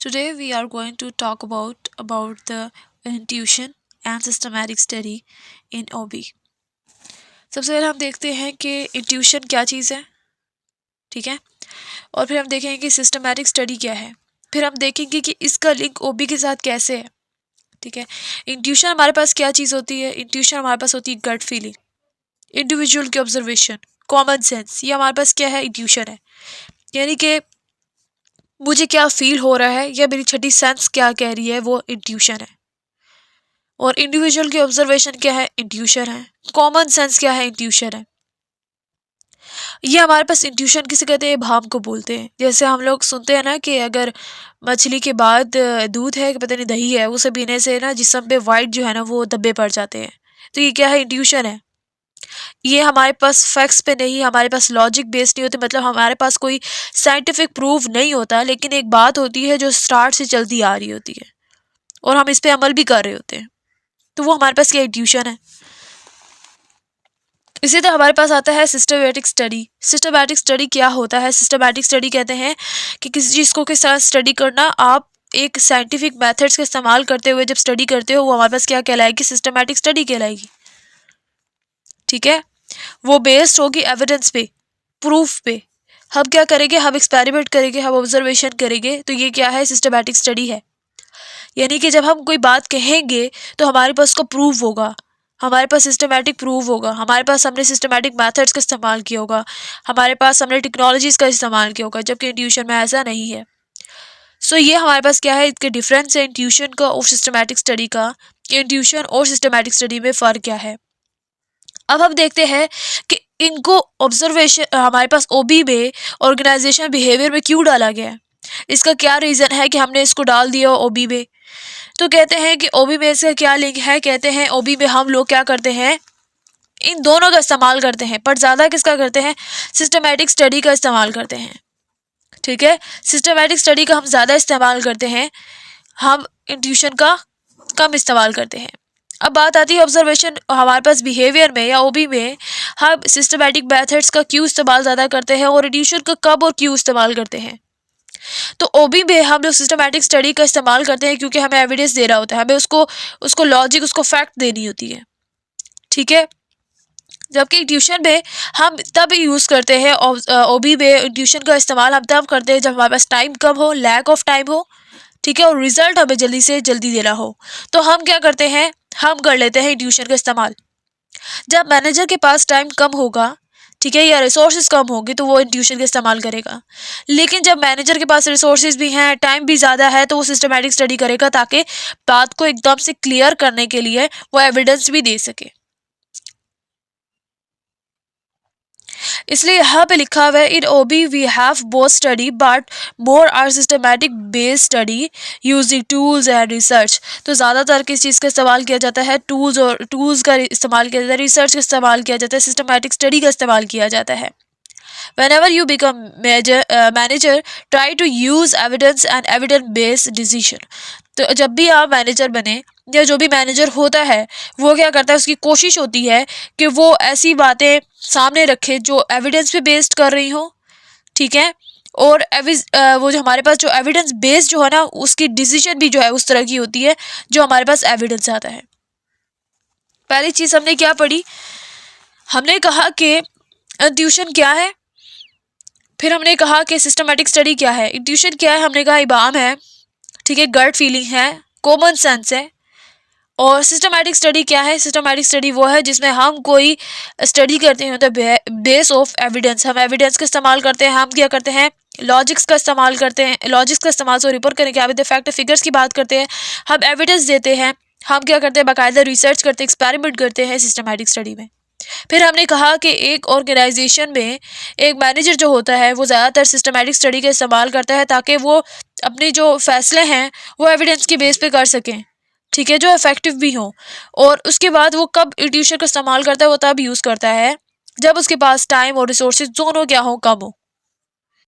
Today we are going to talk about the intuition and systematic study in OB. सबसे पहले हम देखते हैं कि इंट्यूशन क्या चीज़ है, ठीक है, और फिर हम देखेंगे कि सिस्टमैटिक स्टडी क्या है, फिर हम देखेंगे कि इसका लिंक ओबी के साथ कैसे है, ठीक है। इंट्यूशन हमारे पास क्या चीज़ होती है? इंट्यूशन हमारे पास होती है गट फीलिंग, इंडिविजुअल की ऑब्जर्वेशन, कॉमन सेंस। ये हमारे पास क्या है? इंट्यूशन है, यानी कि मुझे क्या फील हो रहा है या मेरी छठी सेंस क्या कह रही है, वो इंट्यूशन है। और इंडिविजुअल की ऑब्जर्वेशन क्या है? इंट्यूशन है। कॉमन सेंस क्या है? इंट्यूशन है। ये हमारे पास इंट्यूशन किसे कहते हैं? भाव को बोलते हैं। जैसे हम लोग सुनते हैं ना कि अगर मछली के बाद दूध है कि पता नहीं दही है, उसे पीने से ना जिस्म पे वाइट जो है ना वो धब्बे पड़ जाते हैं। तो ये क्या है? इंट्यूशन है। ये हमारे पास फैक्ट्स पे नहीं, हमारे पास लॉजिक बेस्ड नहीं होते, मतलब हमारे पास कोई साइंटिफिक प्रूफ नहीं होता, लेकिन एक बात होती है जो स्टार्ट से चलती आ रही होती है और हम इस पे अमल भी कर रहे होते हैं, तो वो हमारे पास क्या? इंट्यूशन है। इसी तरह हमारे पास आता है सिस्टमैटिक स्टडी। सिस्टमैटिक स्टडी क्या होता है? सिस्टमैटिक स्टडी कहते हैं कि किसी चीज़ को के साथ स्टडी करना, आप एक साइंटिफिक मेथड्स का इस्तेमाल करते हुए जब स्टडी करते हो, वो हमारे पास क्या कहलाएगी? सिस्टमैटिक स्टडी कहलाएगी, ठीक है। वो बेस्ड होगी एविडेंस पे, प्रूफ पे। हम क्या करेंगे? हम एक्सपेरिमेंट करेंगे, हम ऑब्जर्वेशन करेंगे, तो ये क्या है? सिस्टमैटिक स्टडी है। यानी कि जब हम कोई बात कहेंगे तो हमारे पास उसका प्रूफ होगा, हमारे पास सिस्टमैटिक प्रूफ होगा, हमारे पास हमने सिस्टमैटिक मेथड्स का इस्तेमाल किया होगा, हमारे पास हमने टेक्नोलॉजीज़ का इस्तेमाल किया होगा, जबकि इंट्यूशन में ऐसा नहीं है। सो ये हमारे पास क्या है? इसके डिफरेंस है इंट्यूशन का और सिस्टमैटिक स्टडी का, कि इंट्यूशन और सिस्टमैटिक स्टडी में फ़र्क क्या है। अब हम देखते हैं कि इनको ऑब्जर्वेशन हमारे पास ओबी में ऑर्गेनाइजेशन बिहेवियर में क्यों डाला गया है। इसका क्या रीज़न है कि हमने इसको डाल दिया ओबी में? तो कहते हैं कि ओबी में इसका क्या लिंक है? कहते हैं ओबी में हम लोग क्या करते हैं? इन दोनों का इस्तेमाल करते हैं, पर ज़्यादा किसका करते हैं? सिस्टमैटिक स्टडी का इस्तेमाल करते हैं, ठीक है। सिस्टमैटिक स्टडी का हम ज़्यादा इस्तेमाल करते हैं, हम इंट्यूशन का कम इस्तेमाल करते हैं। अब बात आती है ऑब्जर्वेशन हमारे पास बिहेवियर में या ओबी में, हम सिस्टमैटिक मेथड्स का क्यों इस्तेमाल ज़्यादा करते हैं और इंट्यूशन का कब और क्यों इस्तेमाल करते हैं। तो ओबी में हम लोग सिस्टमैटिक स्टडी का इस्तेमाल करते हैं क्योंकि हमें एविडेंस दे रहा होता है, हमें उसको लॉजिक, उसको फैक्ट देनी होती है, ठीक है। जबकि ट्यूशन में हम तब यूज़ करते हैं, ओबी में ट्यूशन का इस्तेमाल हम तब करते हैं जब हमारे पास टाइम कम हो, लैक ऑफ टाइम हो, ठीक है, और रिजल्ट हमें जल्दी से जल्दी देना हो। तो हम क्या करते हैं? हम कर लेते हैं ट्यूशन का इस्तेमाल। जब मैनेजर के पास टाइम कम होगा, ठीक है, या रिसोर्सेज कम होंगे, तो वो ट्यूशन का इस्तेमाल करेगा। लेकिन जब मैनेजर के पास रिसोर्सेज भी हैं, टाइम भी ज़्यादा है, तो वो सिस्टमैटिक स्टडी करेगा ताकि बात को एकदम से क्लियर करने के लिए वो एविडेंस भी दे सके। इसलिए यहाँ पे लिखा हुआ है in OB we have both study but more are systematic based study using tools and research. तो ज़्यादातर किस चीज़ का इस्तेमाल किया जाता है? टूल्स का इस्तेमाल किया जाता है, रिसर्च का इस्तेमाल किया जाता है, सिस्टमैटिक स्टडी का इस्तेमाल किया जाता है। Whenever you become manager, try to use evidence and evidence based decision. तो जब भी आप मैनेजर बने या जो भी मैनेजर होता है, वो क्या करता है? उसकी कोशिश होती है कि वो ऐसी बातें सामने रखे जो एविडेंस पे बेस्ड कर रही हो, ठीक है, और वो जो हमारे पास जो एविडेंस बेस्ड जो है ना, उसकी डिसीजन भी जो है उस तरह की होती है जो हमारे पास एविडेंस आता है। पहली चीज़ हमने क्या पढ़ी? हमने कहा कि इंट्यूशन क्या है, फिर हमने कहा कि सिस्टमैटिक स्टडी क्या है, इंट्यूशन क्या है, हमने कहा इबाम है, ठीक है, गट फीलिंग है, कॉमन सेंस है। और सिस्टमैटिक स्टडी क्या है? सिस्टमैटिक स्टडी वो है जिसमें हम कोई स्टडी करते हैं तो बेस ऑफ एविडेंस, हम एविडेंस का इस्तेमाल करते हैं, हम क्या करते हैं? लॉजिक्स का इस्तेमाल करते हैं, लॉजिक्स का इस्तेमाल से रिपोर्ट करने के बाद फैक्ट फिगर्स की बात करते हैं, हम एविडेंस देते हैं, हम क्या करते हैं? बाकायदा रिसर्च करते हैं, एक्सपेरिमेंट करते हैं सिस्टमैटिक स्टडी में। फिर हमने कहा कि एक ऑर्गेनाइजेशन में एक मैनेजर जो होता है वो ज़्यादातर सिस्टमैटिक स्टडी का इस्तेमाल करता है ताकि वो अपने जो फैसले हैं वो एविडेंस की बेस पे कर सकें, ठीक है, जो इफेक्टिव भी हों। और उसके बाद वो कब ट्यूशन का इस्तेमाल करता है? वो तब यूज़ करता है जब उसके पास टाइम और रिसोर्सेज दोनों क्या हो? कम हो।